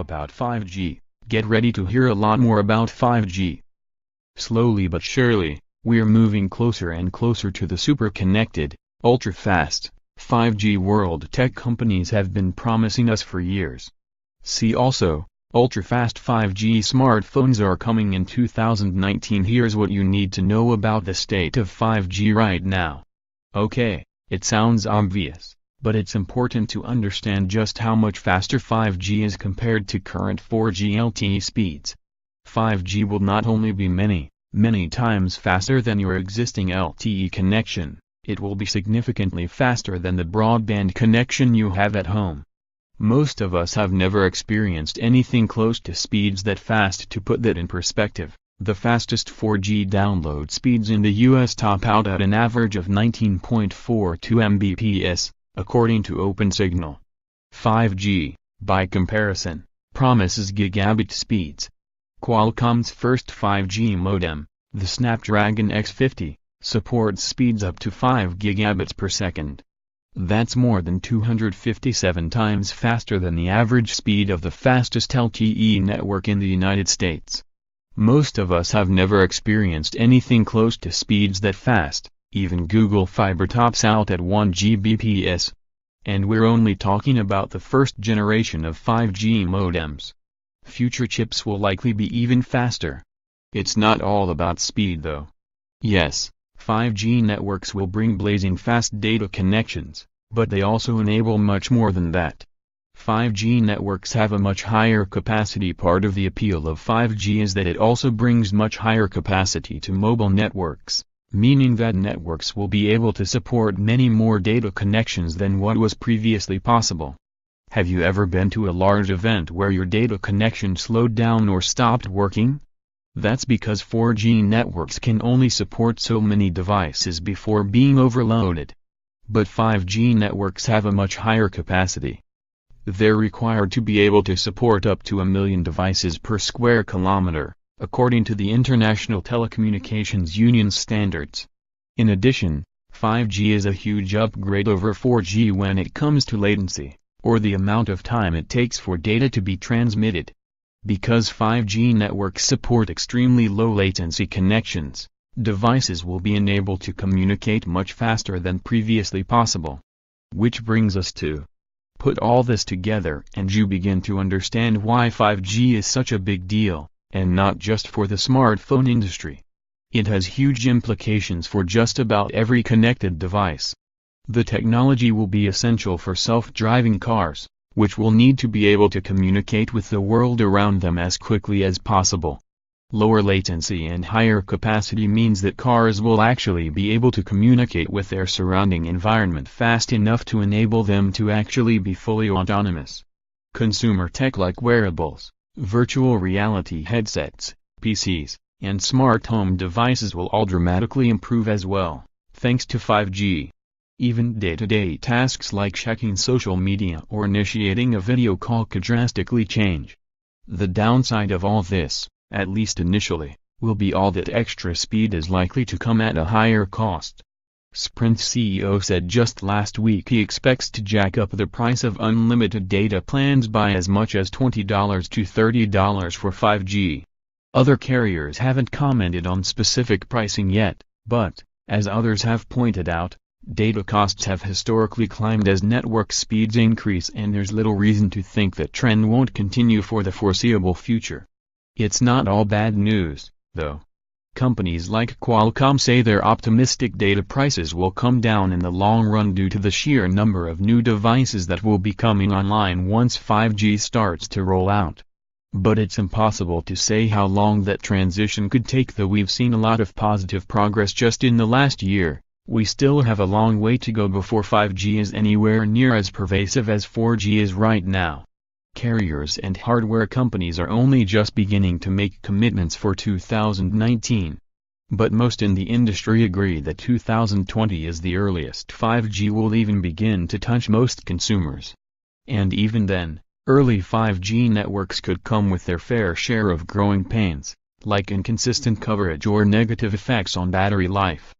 about 5G. Get ready to hear a lot more about 5G. Slowly but surely, we're moving closer and closer to the super-connected, ultra-fast, 5G world tech companies have been promising us for years. See also, ultra-fast 5G smartphones are coming in 2019. Here's what you need to know about the state of 5G right now. Okay, it sounds obvious, but it's important to understand just how much faster 5G is compared to current 4G LTE speeds. 5G will not only be many times faster than your existing LTE connection, it will be significantly faster than the broadband connection you have at home. Most of us have never experienced anything close to speeds that fast. To put that in perspective, the fastest 4G download speeds in the US top out at an average of 19.42 Mbps, according to OpenSignal. 5G, by comparison, promises gigabit speeds. Qualcomm's first 5G modem, the Snapdragon X50, supports speeds up to 5 gigabits per second. That's more than 257 times faster than the average speed of the fastest LTE network in the United States. Most of us have never experienced anything close to speeds that fast. Even Google Fiber tops out at 1 Gbps. And we're only talking about the first generation of 5G modems. Future chips will likely be even faster. It's not all about speed though. Yes, 5G networks will bring blazing fast data connections, but they also enable much more than that. 5G networks have a much higher capacity. Part of the appeal of 5G is that it also brings much higher capacity to mobile networks, meaning that networks will be able to support many more data connections than what was previously possible. Have you ever been to a large event where your data connection slowed down or stopped working? That's because 4G networks can only support so many devices before being overloaded. But 5G networks have a much higher capacity. They're required to be able to support up to 1 million devices per square kilometer, according to the International Telecommunications Union standards. In addition, 5G is a huge upgrade over 4G when it comes to latency, or the amount of time it takes for data to be transmitted. Because 5G networks support extremely low latency connections, devices will be enabled to communicate much faster than previously possible. Which brings us to put all this together and you begin to understand why 5G is such a big deal, and not just for the smartphone industry. It has huge implications for just about every connected device. The technology will be essential for self-driving cars, which will need to be able to communicate with the world around them as quickly as possible. Lower latency and higher capacity means that cars will actually be able to communicate with their surrounding environment fast enough to enable them to actually be fully autonomous. Consumer tech like wearables, virtual reality headsets, PCs, and smart home devices will all dramatically improve as well, thanks to 5G. Even day-to-day tasks like checking social media or initiating a video call could drastically change. The downside of all this, at least initially, will be all that extra speed is likely to come at a higher cost. Sprint CEO said just last week he expects to jack up the price of unlimited data plans by as much as $20 to $30 for 5G. Other carriers haven't commented on specific pricing yet, but, as others have pointed out, data costs have historically climbed as network speeds increase, and there's little reason to think that trend won't continue for the foreseeable future. It's not all bad news, though. Companies like Qualcomm say their optimistic data prices will come down in the long run due to the sheer number of new devices that will be coming online once 5G starts to roll out. But it's impossible to say how long that transition could take, though we've seen a lot of positive progress just in the last year. We still have a long way to go before 5G is anywhere near as pervasive as 4G is right now. Carriers and hardware companies are only just beginning to make commitments for 2019. But most in the industry agree that 2020 is the earliest 5G will even begin to touch most consumers. And even then, early 5G networks could come with their fair share of growing pains, like inconsistent coverage or negative effects on battery life.